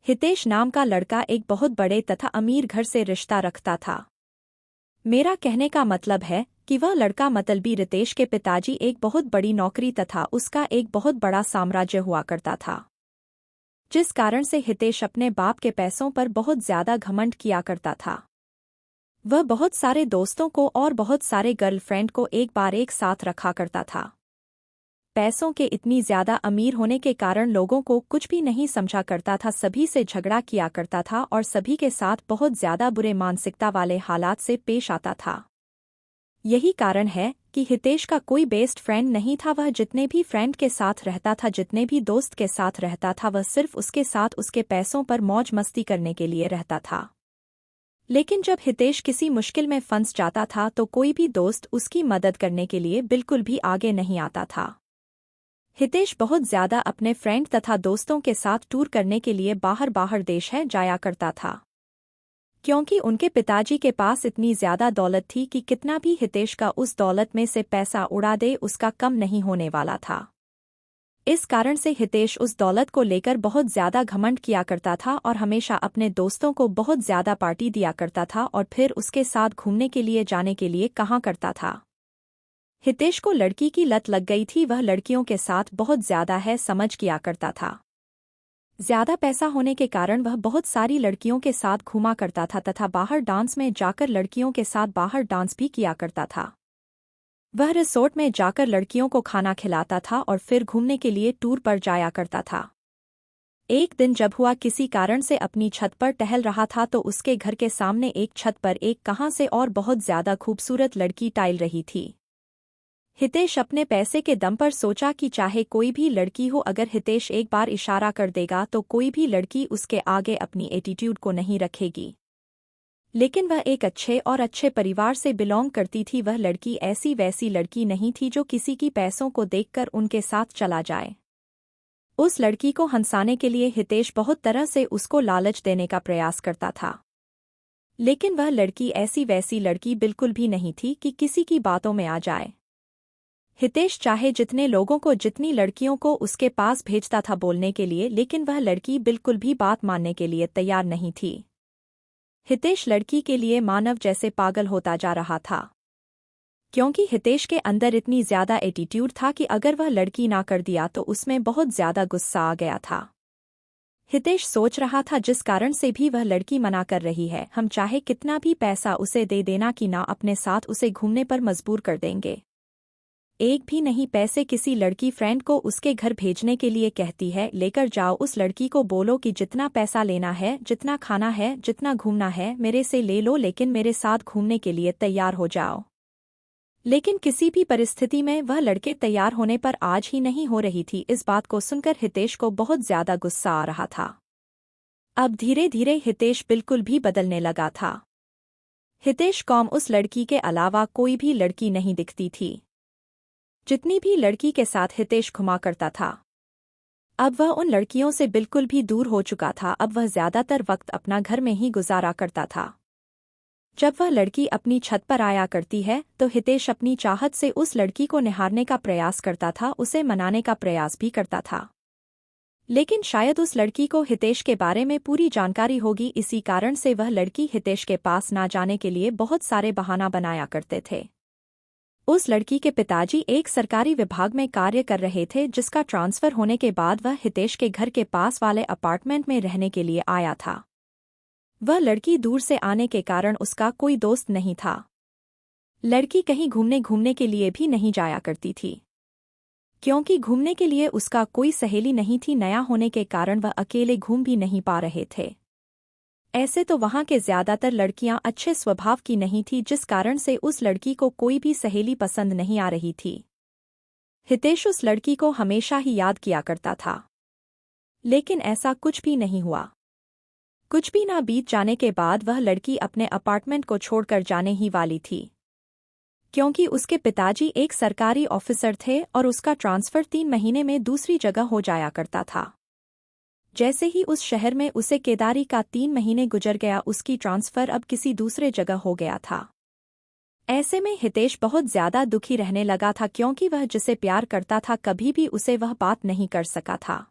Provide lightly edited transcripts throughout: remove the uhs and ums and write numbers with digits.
हितेश नाम का लड़का एक बहुत बड़े तथा अमीर घर से रिश्ता रखता था। मेरा कहने का मतलब है कि वह लड़का मतलबी रितेश के पिताजी एक बहुत बड़ी नौकरी तथा उसका एक बहुत बड़ा साम्राज्य हुआ करता था, जिस कारण से हितेश अपने बाप के पैसों पर बहुत ज्यादा घमंड किया करता था। वह बहुत सारे दोस्तों को और बहुत सारे गर्लफ्रेंड को एक बार एक साथ रखा करता था। पैसों के इतनी ज्यादा अमीर होने के कारण लोगों को कुछ भी नहीं समझा करता था, सभी से झगड़ा किया करता था और सभी के साथ बहुत ज्यादा बुरे मानसिकता वाले हालात से पेश आता था। यही कारण है कि हितेश का कोई बेस्ट फ्रेंड नहीं था। वह जितने भी फ्रेंड के साथ रहता था, जितने भी दोस्त के साथ रहता था, वह सिर्फ उसके साथ उसके पैसों पर मौज मस्ती करने के लिए रहता था। लेकिन जब हितेश किसी मुश्किल में फंस जाता था तो कोई भी दोस्त उसकी मदद करने के लिए बिल्कुल भी आगे नहीं आता था। हितेश बहुत ज्यादा अपने फ्रेंड तथा दोस्तों के साथ टूर करने के लिए बाहर देश है जाया करता था, क्योंकि उनके पिताजी के पास इतनी ज्यादा दौलत थी कि कितना भी हितेश का उस दौलत में से पैसा उड़ा दे उसका कम नहीं होने वाला था। इस कारण से हितेश उस दौलत को लेकर बहुत ज्यादा घमंड किया करता था और हमेशा अपने दोस्तों को बहुत ज्यादा पार्टी दिया करता था और फिर उसके साथ घूमने के लिए जाने के लिए कहा करता था। हितेश को लड़की की लत लग गई थी। वह लड़कियों के साथ बहुत ज्यादा है समझ किया करता था। ज्यादा पैसा होने के कारण वह बहुत सारी लड़कियों के साथ घूमा करता था तथा बाहर डांस में जाकर लड़कियों के साथ बाहर डांस भी किया करता था। वह रिसोर्ट में जाकर लड़कियों को खाना खिलाता था और फिर घूमने के लिए टूर पर जाया करता था। एक दिन जब हुआ किसी कारण से अपनी छत पर टहल रहा था तो उसके घर के सामने एक छत पर एक कहां से और बहुत ज्यादा खूबसूरत लड़की टहल रही थी। हितेश अपने पैसे के दम पर सोचा कि चाहे कोई भी लड़की हो, अगर हितेश एक बार इशारा कर देगा तो कोई भी लड़की उसके आगे अपनी एटीट्यूड को नहीं रखेगी। लेकिन वह एक अच्छे परिवार से बिलोंग करती थी। वह लड़की ऐसी वैसी लड़की नहीं थी जो किसी की पैसों को देखकर उनके साथ चला जाए। उस लड़की को हंसाने के लिए हितेश बहुत तरह से उसको लालच देने का प्रयास करता था, लेकिन वह लड़की ऐसी वैसी लड़की बिल्कुल भी नहीं थी कि किसी की बातों में आ जाए। हितेश चाहे जितने लोगों को, जितनी लड़कियों को उसके पास भेजता था बोलने के लिए, लेकिन वह लड़की बिल्कुल भी बात मानने के लिए तैयार नहीं थी। हितेश लड़की के लिए मानव जैसे पागल होता जा रहा था, क्योंकि हितेश के अंदर इतनी ज्यादा एटीट्यूड था कि अगर वह लड़की ना कर दिया तो उसमें बहुत ज्यादा गुस्सा आ गया था। हितेश सोच रहा था जिस कारण से भी वह लड़की मना कर रही है, हम चाहे कितना भी पैसा उसे दे देना कि ना अपने साथ उसे घूमने पर मजबूर कर देंगे। एक भी नहीं पैसे किसी लड़की फ्रेंड को उसके घर भेजने के लिए कहती है, लेकर जाओ उस लड़की को बोलो कि जितना पैसा लेना है, जितना खाना है, जितना घूमना है मेरे से ले लो, लेकिन मेरे साथ घूमने के लिए तैयार हो जाओ। लेकिन किसी भी परिस्थिति में वह लड़के तैयार होने पर आज ही नहीं हो रही थी। इस बात को सुनकर हितेश को बहुत ज्यादा गुस्सा आ रहा था। अब धीरे धीरे हितेश बिल्कुल भी बदलने लगा था। हितेश को उस लड़की के अलावा कोई भी लड़की नहीं दिखती थी। जितनी भी लड़की के साथ हितेश घुमा करता था, अब वह उन लड़कियों से बिल्कुल भी दूर हो चुका था। अब वह ज्यादातर वक्त अपना घर में ही गुजारा करता था। जब वह लड़की अपनी छत पर आया करती है तो हितेश अपनी चाहत से उस लड़की को निहारने का प्रयास करता था, उसे मनाने का प्रयास भी करता था। लेकिन शायद उस लड़की को हितेश के बारे में पूरी जानकारी होगी, इसी कारण से वह लड़की हितेश के पास ना जाने के लिए बहुत सारे बहाना बनाया करते थे। उस लड़की के पिताजी एक सरकारी विभाग में कार्य कर रहे थे, जिसका ट्रांसफर होने के बाद वह हितेश के घर के पास वाले अपार्टमेंट में रहने के लिए आया था। वह लड़की दूर से आने के कारण उसका कोई दोस्त नहीं था। लड़की कहीं घूमने के लिए भी नहीं जाया करती थी, क्योंकि घूमने के लिए उसका कोई सहेली नहीं थी। नया होने के कारण वह अकेले घूम भी नहीं पा रहे थे। ऐसे तो वहां के ज्यादातर लड़कियां अच्छे स्वभाव की नहीं थी, जिस कारण से उस लड़की को कोई भी सहेली पसंद नहीं आ रही थी। हितेश उस लड़की को हमेशा ही याद किया करता था, लेकिन ऐसा कुछ भी नहीं हुआ। कुछ भी ना बीत जाने के बाद वह लड़की अपने अपार्टमेंट को छोड़कर जाने ही वाली थी, क्योंकि उसके पिताजी एक सरकारी ऑफिसर थे और उसका ट्रांसफर 3 महीने में दूसरी जगह हो जाया करता था। जैसे ही उस शहर में उसे केदारी का 3 महीने गुजर गया, उसकी ट्रांसफर अब किसी दूसरे जगह हो गया था। ऐसे में हितेश बहुत ज्यादा दुखी रहने लगा था, क्योंकि वह जिसे प्यार करता था कभी भी उसे वह बात नहीं कर सका था।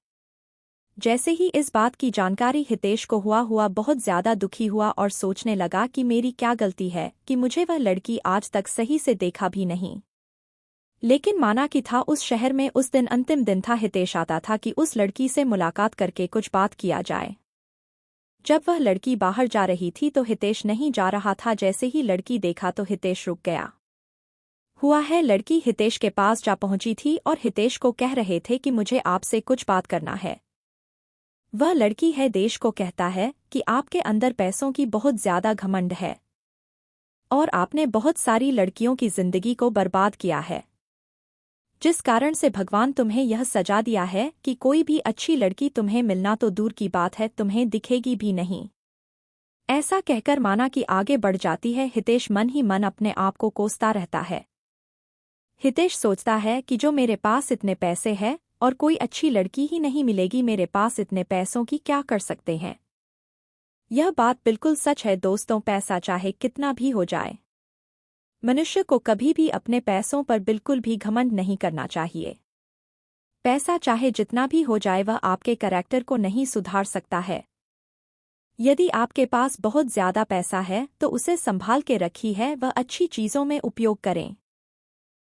जैसे ही इस बात की जानकारी हितेश को हुआ बहुत ज्यादा दुखी हुआ और सोचने लगा कि मेरी क्या गलती है कि मुझे वह लड़की आज तक सही से देखा भी नहीं। लेकिन माना कि था उस शहर में उस दिन अंतिम दिन था। हितेश आता था कि उस लड़की से मुलाकात करके कुछ बात किया जाए। जब वह लड़की बाहर जा रही थी तो हितेश नहीं जा रहा था। जैसे ही लड़की देखा तो हितेश रुक गया। हुआ है लड़की हितेश के पास जा पहुंची थी और हितेश को कह रहे थे कि मुझे आपसे कुछ बात करना है। वह लड़की है देश को कहता है कि आपके अंदर पैसों की बहुत ज्यादा घमंड है और आपने बहुत सारी लड़कियों की जिंदगी को बर्बाद किया है, जिस कारण से भगवान तुम्हें यह सजा दिया है कि कोई भी अच्छी लड़की तुम्हें मिलना तो दूर की बात है, तुम्हें दिखेगी भी नहीं। ऐसा कहकर माना कि आगे बढ़ जाती है। हितेश मन ही मन अपने आप को कोसता रहता है। हितेश सोचता है कि जो मेरे पास इतने पैसे हैं और कोई अच्छी लड़की ही नहीं मिलेगी, मेरे पास इतने पैसों की क्या कर सकते हैं। यह बात बिल्कुल सच है दोस्तों, पैसा चाहे कितना भी हो जाए, मनुष्य को कभी भी अपने पैसों पर बिल्कुल भी घमंड नहीं करना चाहिए। पैसा चाहे जितना भी हो जाए वह आपके करैक्टर को नहीं सुधार सकता है। यदि आपके पास बहुत ज्यादा पैसा है तो उसे संभाल के रखी है, वह अच्छी चीजों में उपयोग करें।